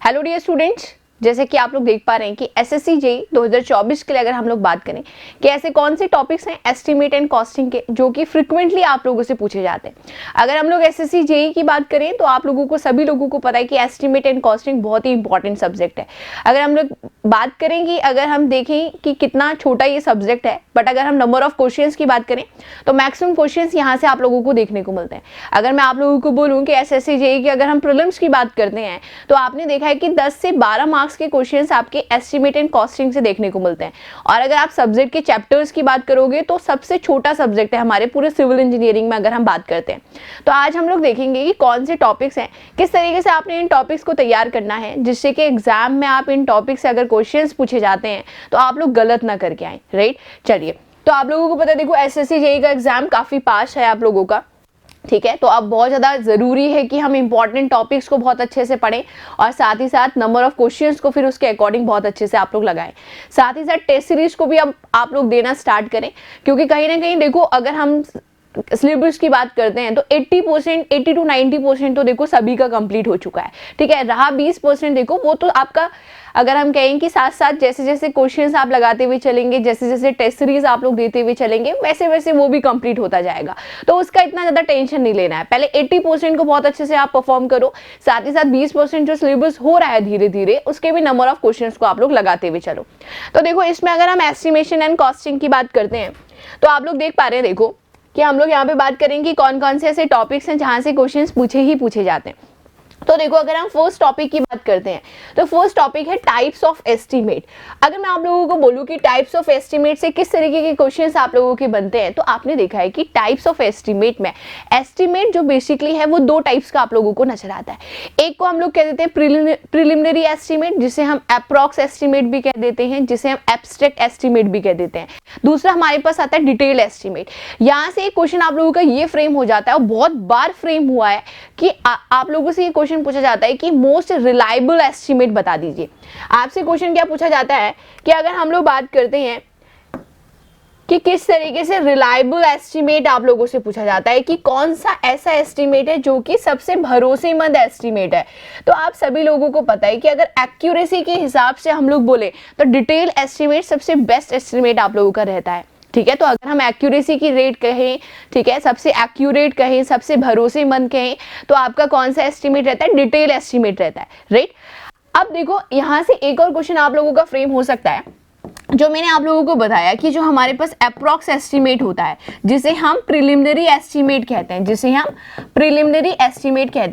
Hello dear students, जैसे कि आप लोग देख पा रहे हैं कि एसएससी जेईई 2024 के लिए अगर हम लोग बात करें कि ऐसे कौन से टॉपिक्स हैं एस्टीमेट एंड कॉस्टिंग के जो कि फ्रिक्वेंटली आप लोगों से पूछे जाते हैं। अगर हम लोग एसएससी जेईई की बात करें तो आप लोगों को सभी लोगों को पता है कि एस्टीमेट एंड कॉस्टिंग बहुत ही इंपॉर्टेंट सब्जेक्ट है। अगर हम लोग बात करें कि अगर हम देखें कि कितना छोटा ये सब्जेक्ट है, बट अगर हम नंबर ऑफ क्वेश्चंस की बात करें तो मैक्सिमम क्वेश्चंस यहाँ से आप लोगों को देखने को मिलते हैं। अगर मैं आप लोगों को बोलूँ कि एसएससी जेईई की अगर हम प्रीलिम्स की बात करते हैं तो आपने देखा है कि 10 से 12 मार्क्स के क्वेश्चंस आपके एस्टीमेट एंड कॉस्टिंग से देखने को मिलते हैं। और अगर आप सब्जेक्ट के चैप्टर्स की बात करोगे तो सबसे छोटा सब्जेक्ट है हमारे पूरे सिविल इंजीनियरिंग में अगर हम बात करते हैं। तो आज हम लोग देखेंगे कि कौन से टॉपिक्स हैं, किस तरीके से आपने इन टॉपिक्स को तैयार करना है जिससे कि एग्जाम में आप इन टॉपिक से अगर क्वेश्चंस पूछे जाते हैं तो आप लोग गलत ना करके आए। राइट, चलिए, तो आप लोगों को पता है, देखो एसएससी जेईई का एग्जाम काफी पास है आप लोगों का, ठीक है। तो अब बहुत ज़्यादा ज़रूरी है कि हम इंपॉर्टेंट टॉपिक्स को बहुत अच्छे से पढ़ें और साथ ही साथ नंबर ऑफ क्वेश्चंस को फिर उसके अकॉर्डिंग बहुत अच्छे से आप लोग लगाएं। साथ ही साथ टेस्ट सीरीज को भी अब आप लोग देना स्टार्ट करें, क्योंकि कहीं ना कहीं देखो अगर हम सिलेबस की बात करते हैं तो 80% 80 to 90% तो देखो सभी का कंप्लीट हो चुका है, ठीक है। रहा 20% देखो वो तो आपका, अगर हम कहें कि साथ साथ जैसे जैसे क्वेश्चंस आप लगाते हुए चलेंगे, जैसे जैसे टेस्ट सीरीज आप लोग देते हुए चलेंगे, वैसे वैसे वो भी कंप्लीट होता जाएगा। तो उसका इतना ज़्यादा टेंशन नहीं लेना है। पहले 80% को बहुत अच्छे से आप परफॉर्म करो, साथ ही साथ 20% जो सिलेबस हो रहा है धीरे धीरे उसके भी नंबर ऑफ क्वेश्चंस को आप लोग लगाते हुए चलो। तो देखो इसमें अगर हम एस्टिमेशन एंड कॉस्टिंग की बात करते हैं तो आप लोग देख पा रहे हैं, देखो कि हम लोग यहाँ पे बात करेंगे कि कौन कौन से ऐसे टॉपिक्स हैं जहाँ से क्वेश्चंस पूछे जाते हैं। तो देखो अगर हम फर्स्ट टॉपिक की बात करते हैं तो फर्स्ट टॉपिक है टाइप्स ऑफ एस्टीमेट। अगर मैं आप लोगों को बोलूं कि टाइप्स ऑफ एस्टीमेट से किस तरीके के क्वेश्चंस आप लोगों के बनते हैं, तो आपने देखा है कि टाइप्स ऑफ एस्टीमेट में एस्टीमेट जो बेसिकली है वो दो टाइप्स का आप लोगों को नजर आता है। एक को हम लोग कह देते हैं प्रिलिमिनरी एस्टीमेट, जिसे हम अप्रॉक्स एस्टीमेट भी कह देते हैं, जिसे हम एब्स्ट्रैक्ट एस्टीमेट भी कह देते हैं। दूसरा हमारे पास आता है डिटेल एस्टीमेट। यहाँ से एक क्वेश्चन आप लोगों का ये फ्रेम हो जाता है और बहुत बार फ्रेम हुआ है कि आप लोगों से ये क्वेश्चन पूछा जाता है कि मोस्ट रिलायबल एस्टीमेट बता दीजिए। आपसे क्वेश्चन क्या पूछा जाता है कि अगर हम लोग बात करते हैं कि किस तरीके से रिलायबल एस्टीमेट आप लोगों से पूछा जाता है कि कौन सा ऐसा एस्टीमेट है जो कि सबसे भरोसेमंद एस्टीमेट है। तो आप सभी लोगों को पता है कि अगर एक्यूरेसी के हिसाब से हम लोग बोले तो डिटेल एस्टीमेट सबसे बेस्ट एस्टीमेट आप लोगों का रहता है, ठीक है। तो अगर हम एक्यूरेसी की रेट कहें, ठीक है, सबसे एक्यूरेट कहें, सबसे भरोसेमंद कहें, तो आपका कौन सा एस्टीमेट रहता है? डिटेल एस्टीमेट रहता है, राइट। अब देखो यहाँ से एक और क्वेश्चन आप लोगों का फ्रेम हो सकता है, जो मैंने आप लोगों को बताया कि जो हमारे पास अप्रॉक्स एस्टीमेट होता है जिसे हम प्रिलिमिनरी एस्टीमेट कहते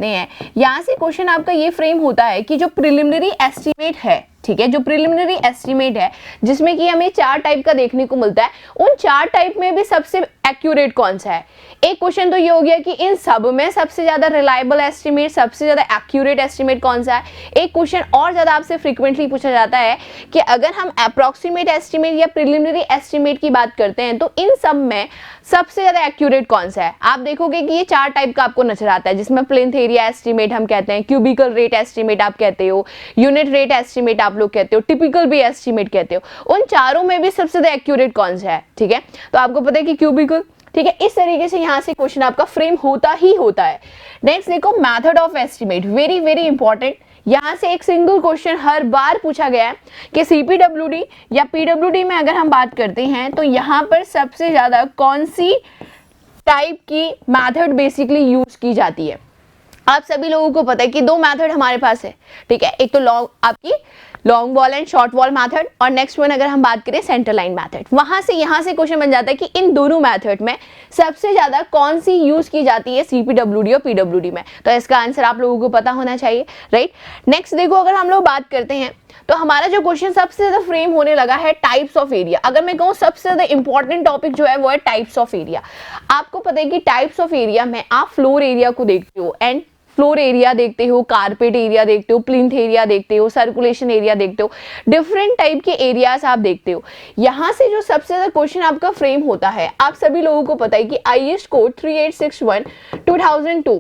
हैं, यहाँ से क्वेश्चन आपका ये फ्रेम होता है कि जो प्रिलिमिनरी एस्टीमेट है, ठीक है, जो प्रिलिमिनरी एस्टीमेट है जिसमें कि हमें 4 टाइप का देखने को मिलता है, उन 4 टाइप में भी सबसे एक्यूरेट कौन सा है। एक क्वेश्चन तो ये हो गया कि इन सब में सबसे ज्यादा रिलायबल एस्टीमेट, सबसे ज्यादा एक्यूरेट एस्टीमेट कौन सा है। एक क्वेश्चन और ज्यादा आपसे फ्रीक्वेंटली पूछा जाता है कि अगर हम अप्रॉक्सीमेट एस्टीमेट या प्रिलिमिनरी एस्टीमेट की बात करते हैं तो इन सब में सबसे ज्यादा एक्यूरेट कौन सा है। आप देखोगे कि ये 4 टाइप का आपको नजर आता है, जिसमें प्लेन्थ एरिया एस्टीमेट हम कहते हैं, क्यूबिकल रेट एस्टीमेट आप कहते हो, यूनिट रेट एस्टीमेट आप लोग कहते हो, टिपिकल भी एस्टीमेट कहते हो। उन चारों में भी सबसे ज्यादा एक्यूरेट कौन सा है, ठीक है। तो आपको पता है कि क्यूबिकल, ठीक है। इस तरीके से यहाँ से क्वेश्चन आपका फ्रेम होता ही होता है। नेक्स्ट देखो method of estimate, very very important. यहाँ से एक सिंगल क्वेश्चन हर बार पूछा गया है कि सीपीडब्ल्यूडी या पीडब्ल्यूडी में अगर हम बात करते हैं तो यहाँ पर सबसे ज्यादा कौन सी टाइप की मेथड बेसिकली यूज की जाती है। आप सभी लोगों को पता है कि 2 मेथड हमारे पास है, ठीक है। एक तो long wall and short wall method, और नेक्स्ट वन अगर हम बात करें सेंटर लाइन मेथड। वहां से यहाँ से क्वेश्चन बन जाता है कि इन दोनों मेथड में सबसे ज्यादा कौन सी यूज की जाती है सीपीडब्ल्यूडी और पीडब्ल्यूडी में। तो इसका आंसर आप लोगों को पता होना चाहिए, राइट। नेक्स्ट देखो अगर हम लोग बात करते हैं तो हमारा जो क्वेश्चन सबसे ज्यादा फ्रेम होने लगा है टाइप्स ऑफ एरिया। अगर मैं कहूँ सबसे ज्यादा इंपॉर्टेंट टॉपिक जो है वो है टाइप्स ऑफ एरिया। आपको पता है कि टाइप्स ऑफ एरिया में आप फ्लोर एरिया को देखते हो, एंड फ्लोर एरिया देखते हो, कारपेट एरिया देखते हो, प्लिंथ एरिया देखते हो, सर्कुलेशन एरिया देखते हो, डिफरेंट टाइप के एरियाज आप देखते हो। यहाँ से जो सबसे ज्यादा क्वेश्चन आपका फ्रेम होता है, आप सभी लोगों को पता है कि IS कोड 3861 2002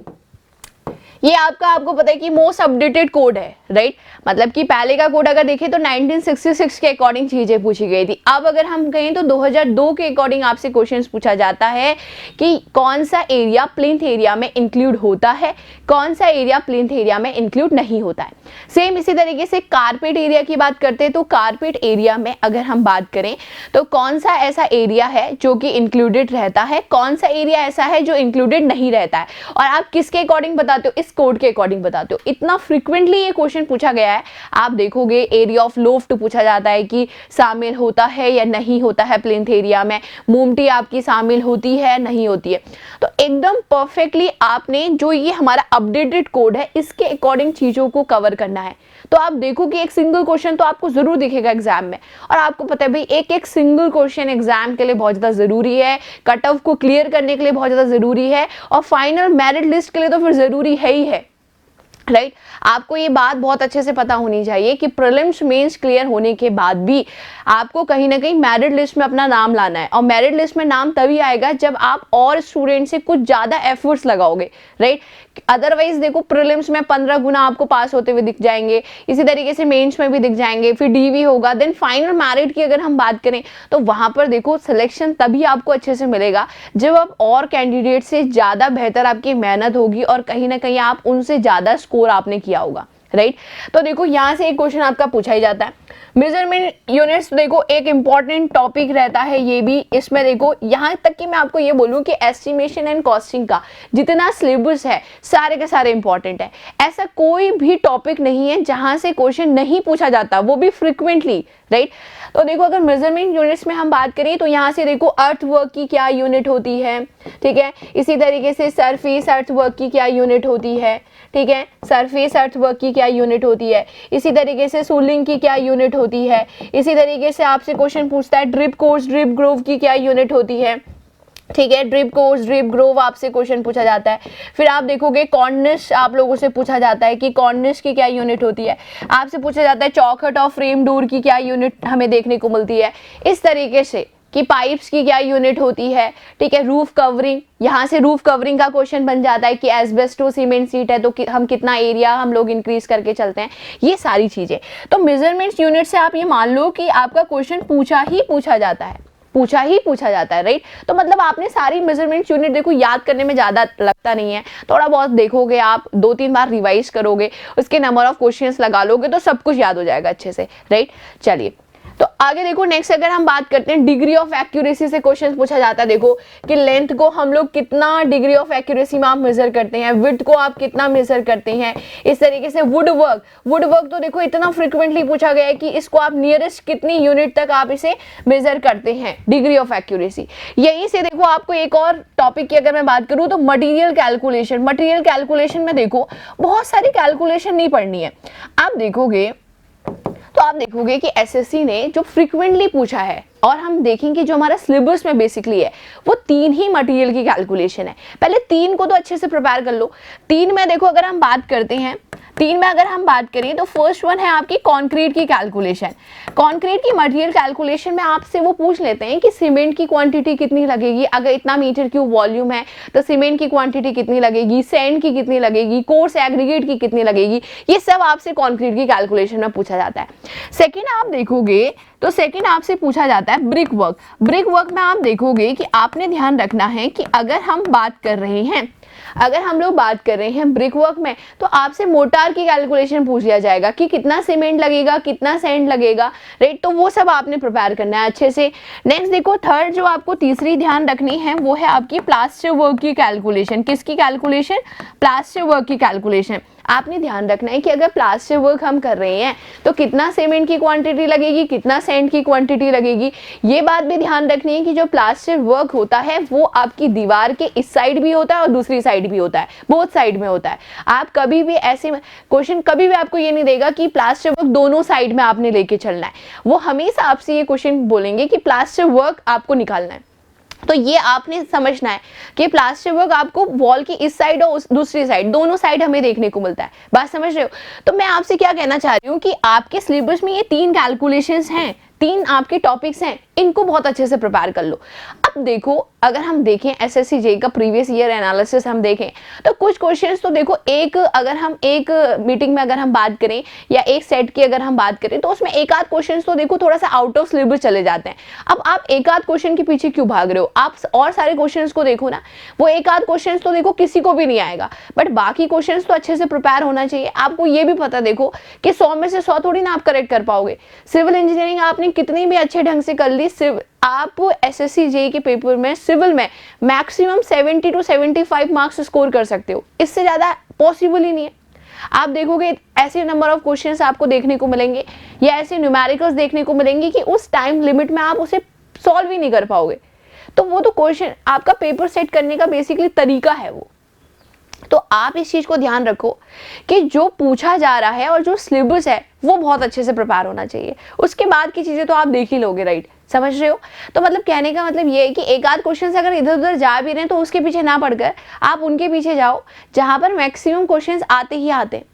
ये आपको पता है कि मोस्ट अपडेटेड कोड है, राइट मतलब कि पहले का कोड अगर देखें तो 1966 के अकॉर्डिंग चीजें पूछी गई थी। अब अगर हम कहें तो 2002 के अकॉर्डिंग आपसे क्वेश्चंस पूछा जाता है कि कौन सा एरिया प्लिंथ एरिया में इंक्लूड होता है, कौन सा एरिया प्लिंथ एरिया में इंक्लूड नहीं होता है। सेम इसी तरीके से कारपेट एरिया की बात करते हैं तो कारपेट एरिया में अगर हम बात करें तो कौन सा ऐसा एरिया है जो कि इंक्लूडेड रहता है, कौन सा एरिया ऐसा है जो इंक्लूडेड नहीं रहता है, और आप किसके अकॉर्डिंग बताते हो, इस कोड के अकॉर्डिंग बताते हो। इतना फ्रिक्वेंटली ये क्वेश्चन पूछा गया है। आप देखोगे एरिया ऑफ लोफ्ट पूछा जाता है कि शामिल होता है या नहीं होता है प्लिंथ एरिया में, मोमटी आपकी शामिल होती है नहीं होती है। तो एकदम परफेक्टली आपने जो ये हमारा अपडेटेड कोड है इसके अकॉर्डिंग चीजों को कवर करना है। तो आप देखो कि एक सिंगल क्वेश्चन तो आपको जरूर दिखेगा एग्जाम में, और आपको पता है भाई एक एक सिंगल क्वेश्चन एग्जाम के लिए बहुत ज्यादा जरूरी है, कट ऑफ को क्लियर करने के लिए बहुत ज्यादा जरूरी है, और फाइनल मेरिट लिस्ट के लिए तो फिर जरूरी है ही है, राइट आपको ये बात बहुत अच्छे से पता होनी चाहिए कि प्रीलिम्स मेंस क्लियर होने के बाद भी आपको कहीं ना कहीं मेरिट लिस्ट में अपना नाम लाना है, और मेरिट लिस्ट में नाम तभी आएगा जब आप और स्टूडेंट से कुछ ज्यादा एफर्ट्स लगाओगे, राइट। अदरवाइज देखो प्रीलिम्स में 15 गुना आपको पास होते हुए दिख जाएंगे, इसी तरीके से मेंस में भी दिख जाएंगे, फिर डीवी होगा, देन फाइनल मेरिट की अगर हम बात करें तो वहां पर देखो सिलेक्शन तभी आपको अच्छे से मिलेगा जब आप और कैंडिडेट से ज्यादा बेहतर आपकी मेहनत होगी और कहीं ना कहीं आप उनसे ज्यादा स्कोर आपने किया होगा, राइट। तो देखो यहाँ से एक क्वेश्चन आपका पूछा ही जाता है। मेजरमेंट यूनिट्स देखो एक इंपॉर्टेंट टॉपिक रहता है ये भी। इसमें देखो यहाँ तक कि मैं आपको ये बोलूँ कि एस्टिमेशन एंड कॉस्टिंग का जितना सिलेबस है सारे के सारे इंपॉर्टेंट है। ऐसा कोई भी टॉपिक नहीं है जहाँ से क्वेश्चन नहीं पूछा जाता, वो भी फ्रिक्वेंटली, राइट। तो देखो अगर मेजरमेंट यूनिट्स में हम बात करें तो यहाँ से देखो अर्थ वर्क की क्या यूनिट होती है, ठीक है। इसी तरीके से सरफेस अर्थ वर्क की क्या यूनिट होती है, ठीक है, सरफेस अर्थ वर्क की क्या यूनिट होती है। इसी तरीके से सोलिंग की क्या यूनिट होती है। इसी तरीके से आपसे क्वेश्चन पूछता है ड्रिप कोर्स ड्रिप ग्रोव की क्या यूनिट होती है, ठीक है। ड्रिप कोर्स ड्रिप ग्रोव आपसे क्वेश्चन पूछा जाता है। फिर आप देखोगे कॉर्निश आप लोगों से पूछा जाता है कि कॉर्निश की क्या यूनिट होती है। आपसे पूछा जाता है चौखट और फ्रेम डोर की क्या यूनिट हमें देखने को मिलती है। इस तरीके से कि पाइप्स की क्या यूनिट होती है, ठीक है। रूफ कवरिंग, यहाँ से रूफ कवरिंग का क्वेश्चन बन जाता है कि एस्बेस्टो सीमेंट सीट है तो हम कितना एरिया हम लोग इंक्रीज करके चलते हैं, ये सारी चीजें। तो मेजरमेंट्स यूनिट से आप ये मान लो कि आपका क्वेश्चन पूछा जाता है, राइट। तो मतलब आपने सारी मेजरमेंट यूनिट देखो याद करने में ज्यादा लगता नहीं है, थोड़ा बहुत देखोगे आप, 2-3 बार रिवाइज करोगे, उसके नंबर ऑफ क्वेश्चंस लगा लोगे तो सब कुछ याद हो जाएगा अच्छे से, राइट। चलिए तो आगे देखो नेक्स्ट अगर हम बात करते हैं डिग्री ऑफ एक्यूरेसी से क्वेश्चन पूछा जाता है। देखो कि लेंथ को हम लोग कितना डिग्री ऑफ एक्यूरेसी में आप मेजर करते हैं, विड्थ को आप कितना मेजर करते हैं। इस तरीके से वुड वर्क तो देखो इतना फ्रिक्वेंटली पूछा गया है कि इसको आप नियरेस्ट कितनी यूनिट तक आप इसे मेजर करते हैं, डिग्री ऑफ एक्यूरेसी। यहीं से देखो आपको एक और टॉपिक की अगर मैं बात करूं तो मटेरियल कैलकुलेशन में देखो बहुत सारी कैलकुलेशन नहीं पढ़नी है। आप देखोगे कि एसएससी ने जो फ्रीक्वेंटली पूछा है और हम देखेंगे जो हमारा सिलेबस में बेसिकली है वो 3 ही मटेरियल की कैलकुलेशन है। पहले 3 को तो अच्छे से प्रिपेयर कर लो। 3 में देखो अगर हम बात करते हैं, 3 में अगर हम बात करें तो फर्स्ट वन है आपकी कंक्रीट की कैलकुलेशन। कंक्रीट की मटेरियल कैलकुलेशन में आपसे वो पूछ लेते हैं कि सीमेंट की क्वांटिटी कितनी लगेगी, अगर इतना मीटर क्यूब वॉल्यूम है तो सीमेंट की क्वांटिटी कितनी लगेगी, सैंड की कितनी लगेगी, कोर्स एग्रीगेट की कितनी लगेगी, ये सब आपसे कंक्रीट की कैलकुलेशन में पूछा जाता है। सेकेंड आप देखोगे तो सेकेंड आपसे पूछा जाता है ब्रिक वर्क में आप देखोगे कि आपने ध्यान रखना है कि अगर हम लोग बात कर रहे हैं ब्रिक वर्क में तो आपसे मोटार की कैलकुलेशन पूछ लिया जाएगा कि कितना सीमेंट लगेगा, कितना सैंड लगेगा, राइट। तो वो सब आपने प्रिपेयर करना है अच्छे से। नेक्स्ट देखो थर्ड जो आपको तीसरी ध्यान रखनी है वो है आपकी प्लास्टर वर्क की कैलकुलेशन। किसकी कैलकुलेशन? प्लास्टर वर्क की कैलकुलेशन। आपने ध्यान रखना है कि अगर प्लास्टर वर्क हम कर रहे हैं तो कितना सीमेंट की क्वांटिटी लगेगी, कितना सैंड की क्वांटिटी लगेगी। ये बात भी ध्यान रखनी है कि जो प्लास्टर वर्क होता है वो आपकी दीवार के इस साइड भी होता है और दूसरी साइड भी होता है, बोथ साइड में होता है। आप कभी भी ऐसे क्वेश्चन कभी भी आपको ये नहीं देगा कि प्लास्टर वर्क दोनों साइड में आपने लेके चलना है। वो हमेशा आपसे ये क्वेश्चन बोलेंगे कि प्लास्टर वर्क आपको निकालना है। तो ये आपने समझना है कि प्लास्टर वर्क आपको वॉल की इस साइड और दूसरी साइड, दोनों साइड हमें देखने को मिलता है। बात समझ रहे हो? तो मैं आपसे क्या कहना चाह रही हूँ कि आपके सिलेबस में ये 3 कैलकुलेशंस हैं, 3 आपके टॉपिक्स हैं, इनको बहुत अच्छे से प्रिपेयर कर लो। अब देखो, अगर हम देखें एसएससी जेईई का प्रीवियस ईयर एनालिसिस हम देखें तो कुछ क्वेश्चंस तो देखो, अगर हम एक मीटिंग में अगर हम बात करें या एक सेट की अगर हम बात करें तो उसमें एक आध क्वेश्चंस तो देखो थोड़ा सा आउट ऑफ सिलेबस चले जाते हैं। अब आप एक आध क्वेश्चन के पीछे क्यों भाग रहे हो, आप और सारे क्वेश्चंस को देखो ना। वो एक आध क्वेश्चंस तो देखो किसी को भी नहीं आएगा, बट बाकी क्वेश्चंस तो अच्छे से प्रिपेयर होना चाहिए। आपको ये भी पता देखो कि 100 में से 100 थोड़ी ना आप करेक्ट कर पाओगे। सिविल इंजीनियरिंग आपने कितनी भी अच्छे ढंग से कर ली, आप एसएससी जेईई के पेपर में सिविल में मैक्सिमम 70 to 75 मार्क्स स्कोर कर सकते हो, इससे ज्यादा पॉसिबल ही नहीं है। आप देखोगे ऐसे नंबर ऑफ क्वेश्चंस आपको देखने को मिलेंगे या ऐसे न्यूमेरिकल्स देखने को मिलेंगे कि उस टाइम लिमिट में आप उसे सॉल्व ही नहीं कर पाओगे। तो वो तो क्वेश्चन आपका पेपर सेट करने का बेसिकली तरीका है वो। तो आप इस चीज को ध्यान रखो कि जो पूछा जा रहा है और जो सिलेबस है वो बहुत अच्छे से प्रिपेयर होना चाहिए। उसके बाद की चीजें तो आप देख ही लोगे, राइट, समझ रहे हो। तो मतलब कहने का मतलब ये है कि एक आध क्वेश्चन अगर इधर उधर जा भी रहे हैं तो उसके पीछे ना पड़कर आप उनके पीछे जाओ जहां पर मैक्सिमम क्वेश्चंस आते ही आते हैं।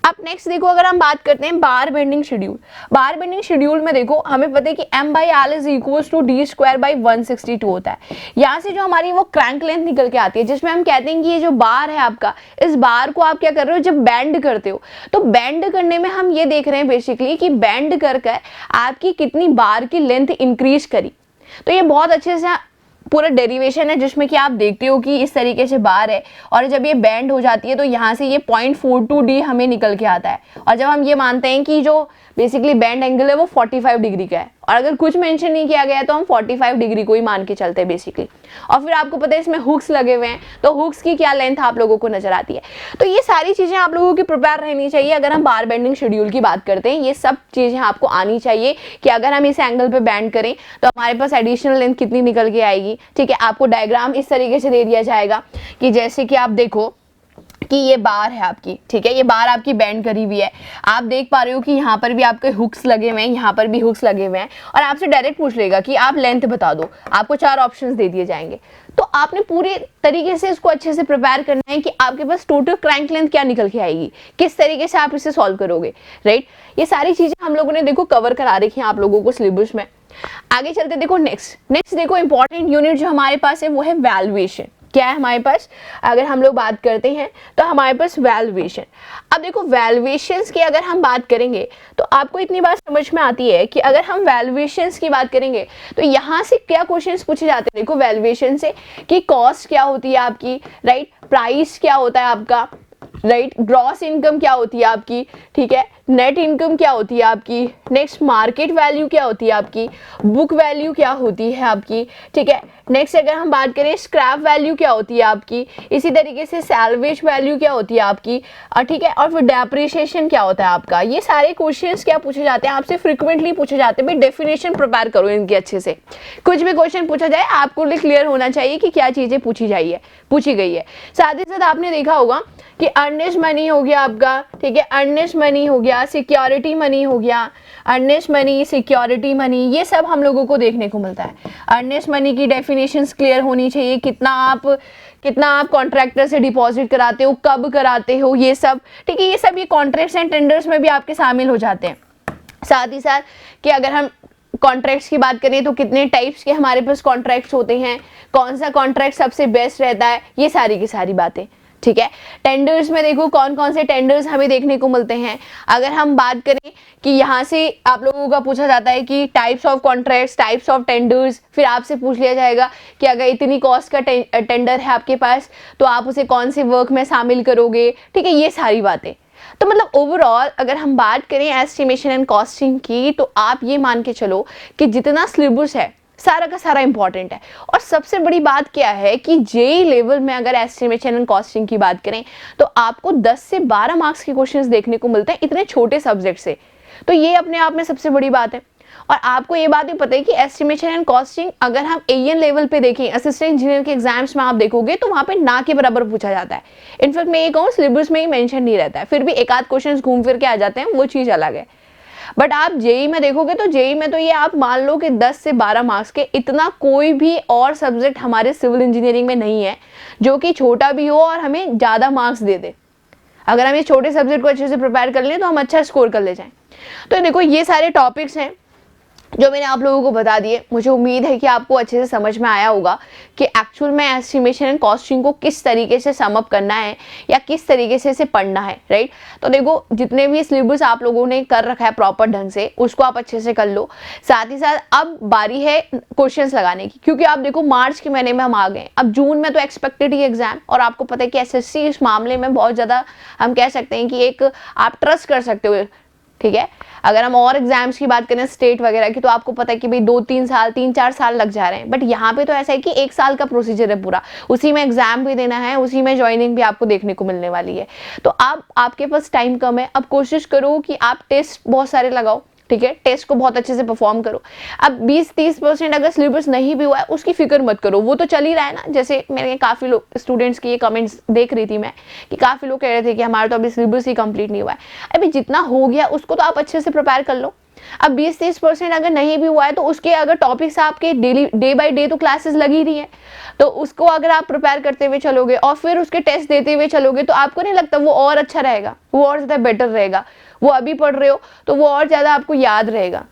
अब नेक्स्ट देखो, अगर हम बात करते हैं बार बेंडिंग शेड्यूल। बार बेंडिंग शेड्यूल में देखो हमें पता है कि m/l is equals to d²/162 होता है। यहाँ से जो हमारी वो क्रैंक लेंथ निकल के आती है, जिसमें हम कहते हैं कि ये जो बार है आपका, इस बार को आप क्या कर रहे हो, जब बेंड करते हो तो बेंड करने में हम ये देख रहे हैं बेसिकली कि बेंड कर कर आपकी कितनी बार की लेंथ इंक्रीज करी। तो ये बहुत अच्छे से पूरा डेरिवेशन है जिसमें कि आप देखते हो कि इस तरीके से बार है और जब ये बैंड हो जाती है तो यहाँ से ये 0.42d हमें निकल के आता है। और जब हम ये मानते हैं कि जो बेसिकली बैंड एंगल है वो 45 डिग्री का है और अगर कुछ मेंशन नहीं किया गया है तो हम 45 डिग्री को ही मान के चलते हैं बेसिकली। और फिर आपको पता है इसमें हुक्स लगे हुए हैं, तो हुक्स की क्या लेंथ आप लोगों को नजर आती है। तो ये सारी चीजें आप लोगों की प्रिपेयर रहनी चाहिए। अगर हम बार बेंडिंग शेड्यूल की बात करते हैं, ये सब चीजें आपको आनी चाहिए कि अगर हम इस एंगल पे बैंड करें तो हमारे पास एडिशनल लेंथ कितनी निकल के आएगी। ठीक है, आपको डायग्राम इस तरीके से दे दिया जाएगा कि जैसे कि आप देखो कि ये बार है आपकी, ठीक है, ये बार आपकी बैंड करी हुई है। आप देख पा रहे हो कि यहाँ पर भी आपके हुक्स लगे हुए हैं, यहाँ पर भी हुक्स लगे हुए हैं और आपसे डायरेक्ट पूछ लेगा कि आप लेंथ बता दो। आपको 4 ऑप्शंस दे दिए जाएंगे, तो आपने पूरे तरीके से इसको अच्छे से प्रिपेयर करना है कि आपके पास टोटल क्रैंक लेंथ क्या निकल के आएगी, किस तरीके से आप इसे सॉल्व करोगे, राइट। ये सारी चीजें हम लोगों ने देखो कवर करा रखी है आप लोगों को सिलेबस में। आगे चलते देखो नेक्स्ट देखो इंपॉर्टेंट यूनिट जो हमारे पास है वो है वैल्यूएशन। क्या है हमारे पास, अगर हम लोग बात करते हैं तो हमारे पास वैल्यूएशन। अब देखो वैल्यूएशंस की अगर हम बात करेंगे तो आपको इतनी बात समझ में आती है कि अगर हम वैल्यूएशंस की बात करेंगे तो यहाँ से क्या क्वेश्चंस पूछे जाते हैं। देखो वैल्यूएशन से कि कॉस्ट क्या होती है आपकी, राइट, प्राइस क्या होता है आपका, राइट, ग्रॉस इनकम क्या होती है आपकी, ठीक है, नेट इनकम क्या होती है आपकी, नेक्स्ट मार्केट वैल्यू क्या होती है आपकी, बुक वैल्यू क्या होती है आपकी, ठीक है, नेक्स्ट अगर हम बात करें स्क्रैप वैल्यू क्या होती है आपकी, इसी तरीके से सैल्वेज वैल्यू क्या होती है आपकी, ठीक है, और फिर डेप्रिसिएशन क्या होता है आपका। ये सारे क्वेश्चंस क्या पूछे जाते हैं आपसे, फ्रिक्वेंटली पूछे जाते हैं। भाई डेफिनेशन प्रिपेयर करो इनकी अच्छे से, कुछ भी क्वेश्चन पूछा जाए आपको क्लियर होना चाहिए कि क्या चीजें पूछी गई है। साथ ही साथ आपने देखा होगा कि अर्नेस्ट मनी हो गया आपका, ठीक है, अर्नेस्ट मनी हो गया, सिक्योरिटी मनी हो गया, अर्नेस्ट मनी, सिक्योरिटी मनी, ये सब हम लोगों को देखने को मिलता है। अर्नेस्ट मनी की डेफिनेशंस क्लियर होनी चाहिए, कितना आप कॉन्ट्रैक्टर से डिपॉजिट कराते हो, कब कराते हो, ये सब, ठीक है, ये सब ये कॉन्ट्रैक्ट्स एंड टेंडर्स में भी आपके शामिल हो जाते हैं। साथ ही साथ कि अगर हम कॉन्ट्रैक्ट्स की बात करें तो कितने टाइप्स के हमारे पास कॉन्ट्रैक्ट्स होते हैं, कौन सा कॉन्ट्रैक्ट सबसे बेस्ट रहता है, ये सारी की सारी बातें, ठीक है। टेंडर्स में देखो कौन कौन से टेंडर्स हमें देखने को मिलते हैं। अगर हम बात करें कि यहाँ से आप लोगों का पूछा जाता है कि types of contracts, types of tenders, फिर आपसे पूछ लिया जाएगा कि अगर इतनी कॉस्ट का टेंडर है आपके पास तो आप उसे कौन से वर्क में शामिल करोगे, ठीक है, ये सारी बातें। तो मतलब ओवरऑल अगर हम बात करें एस्टिमेशन एंड कॉस्टिंग की तो आप ये मान के चलो कि जितना सिलेबस है सारा का सारा इंपॉर्टेंट है। और सबसे बड़ी बात क्या है कि जेईई लेवल में अगर एस्टिमेशन एंड कॉस्टिंग की बात करें तो आपको 10 से 12 मार्क्स के क्वेश्चंस देखने को मिलते हैं इतने छोटे सब्जेक्ट से। तो ये अपने आप में सबसे बड़ी बात है। और आपको ये बात भी पता है कि एस्टिमेशन एंड कॉस्टिंग अगर हम एएन लेवल पे देखें, असिस्टेंट इंजीनियर के एग्जाम्स में आप देखोगे तो वहां पे ना के बराबर पूछा जाता है। इनफैक्ट मैं ये कहूँ सिलेबस में ही मेंशन नहीं रहता है, फिर भी एक आध क्वेश्चंस घूम फिर के आ जाते हैं, वो चीज अलग है। बट आप जेईई में देखोगे तो जेईई में तो ये आप मान लो कि 10 से 12 मार्क्स के, इतना कोई भी और सब्जेक्ट हमारे सिविल इंजीनियरिंग में नहीं है जो कि छोटा भी हो और हमें ज्यादा मार्क्स दे दे। अगर हम ये छोटे सब्जेक्ट को अच्छे से प्रिपेयर कर लें तो हम अच्छा स्कोर कर ले जाएं। तो देखो ये सारे टॉपिक्स हैं जो मैंने आप लोगों को बता दिए, मुझे उम्मीद है कि आपको अच्छे से समझ में आया होगा कि एक्चुअल में एस्टिमेशन एंड कॉस्टिंग को किस तरीके से सम अप करना है या किस तरीके से इसे पढ़ना है, राइट। तो देखो, जितने भी सिलेबस आप लोगों ने कर रखा है प्रॉपर ढंग से, उसको आप अच्छे से कर लो। साथ ही साथ अब बारी है क्वेश्चंस लगाने की, क्योंकि आप देखो मार्च के महीने में हम आ गए, अब जून में तो एक्सपेक्टेड ही एग्जाम, और आपको पता है कि एसएससी इस मामले में बहुत ज़्यादा हम कह सकते हैं कि एक आप ट्रस्ट कर सकते हो, ठीक है। अगर हम और एग्जाम्स की बात करें स्टेट वगैरह की, तो आपको पता है कि भाई 2-3 साल 3-4 साल लग जा रहे हैं, बट यहाँ पे तो ऐसा है कि 1 साल का प्रोसीजर है पूरा, उसी में एग्जाम भी देना है, उसी में ज्वाइनिंग भी आपको देखने को मिलने वाली है। तो आप आपके पास टाइम कम है, अब कोशिश करो कि आप टेस्ट बहुत सारे लगाओ, ठीक है, टेस्ट को बहुत अच्छे से परफॉर्म करो। अब 20-30% अगर सिलेबस नहीं भी हुआ है उसकी फिक्र मत करो, वो तो चल ही रहा है ना। जैसे मैंने काफ़ी लोग स्टूडेंट्स की ये कमेंट्स देख रही थी मैं, कि काफ़ी लोग कह रहे थे कि हमारा तो अभी सिलेबस ही कंप्लीट नहीं हुआ है। अभी जितना हो गया उसको तो आप अच्छे से प्रिपेयर कर लो। अब 20-30% अगर नहीं भी हुआ है तो उसके अगर टॉपिक्स आपके डेली डे बाय डे तो क्लासेस लगी रही है, तो उसको अगर आप प्रिपेयर करते हुए चलोगे और फिर उसके टेस्ट देते हुए चलोगे, तो आपको नहीं लगता वो और अच्छा रहेगा, वो और ज़्यादा बेटर रहेगा। वो अभी पढ़ रहे हो तो वो और ज़्यादा आपको याद रहेगा,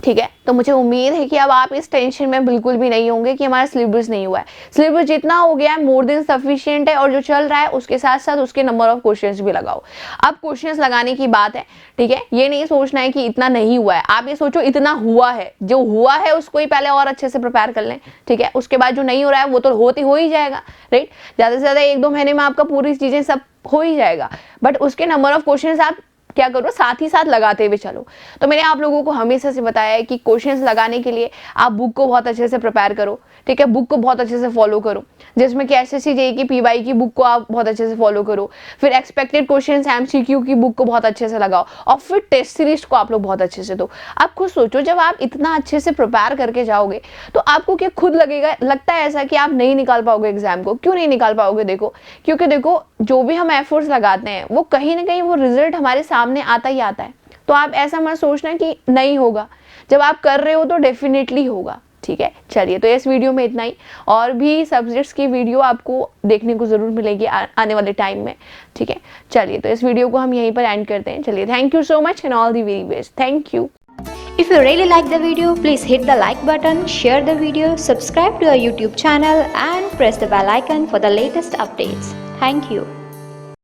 ठीक है। तो मुझे उम्मीद है कि अब आप इस टेंशन में बिल्कुल भी नहीं होंगे कि हमारा सिलेबस नहीं हुआ है। सिलेबस जितना हो गया है मोर देन सफिशिएंट है, और जो चल रहा है उसके साथ साथ उसके नंबर ऑफ क्वेश्चंस भी लगाओ। अब क्वेश्चंस लगाने की बात है, ठीक है। ये नहीं सोचना है कि इतना नहीं हुआ है, आप ये सोचो इतना हुआ है, जो हुआ है उसको ही पहले और अच्छे से प्रिपेयर कर लें, ठीक है। उसके बाद जो नहीं हो रहा है वो तो हो ही जाएगा, राइट। ज़्यादा से ज़्यादा 1-2 महीने में आपका पूरी चीज़ें सब हो ही जाएगा, बट उसके नंबर ऑफ क्वेश्चंस आप क्या करो, साथ ही साथ लगाते हुए चलो। तो मैंने आप लोगों को हमेशा से बताया है कि क्वेश्चंस लगाने के लिए आप बुक को बहुत अच्छे से प्रिपेयर करो, ठीक है। बुक को बहुत अच्छे से फॉलो करो, जिसमें कि एसएससी जेईई की पीवाई की बुक को आप बहुत अच्छे से फॉलो करो, फिर एक्सपेक्टेड क्वेश्चंस एमसीक्यू की बुक को बहुत अच्छे से लगाओ, और फिर टेस्ट सीरीज को आप लोग बहुत अच्छे से दो। आप खुद सोचो, जब आप इतना अच्छे से प्रिपेयर करके जाओगे तो आपको क्या खुद लगता है ऐसा कि आप नहीं निकाल पाओगे एग्जाम को? क्यों नहीं निकाल पाओगे? देखो, क्योंकि देखो जो भी हम एफर्ट्स लगाते हैं वो कहीं ना कहीं वो रिजल्ट हमारे सामने आता ही आता है। तो आप ऐसा मत सोचना कि नहीं होगा, जब आप कर रहे हो तो डेफिनेटली होगा, ठीक है। चलिए, तो इस वीडियो में इतना ही, और भी सब्जेक्ट्स की वीडियो आपको देखने को ज़रूर मिलेगी आने वाले टाइम में, ठीक है। चलिए, तो इस वीडियो को हम यहीं पर एंड करते हैं। चलिए, thank you so much and all the very best, thank you. If you really like the video, please hit the like button, share the video, subscribe to our YouTube channel and press the bell icon for the latest updates. Thank you.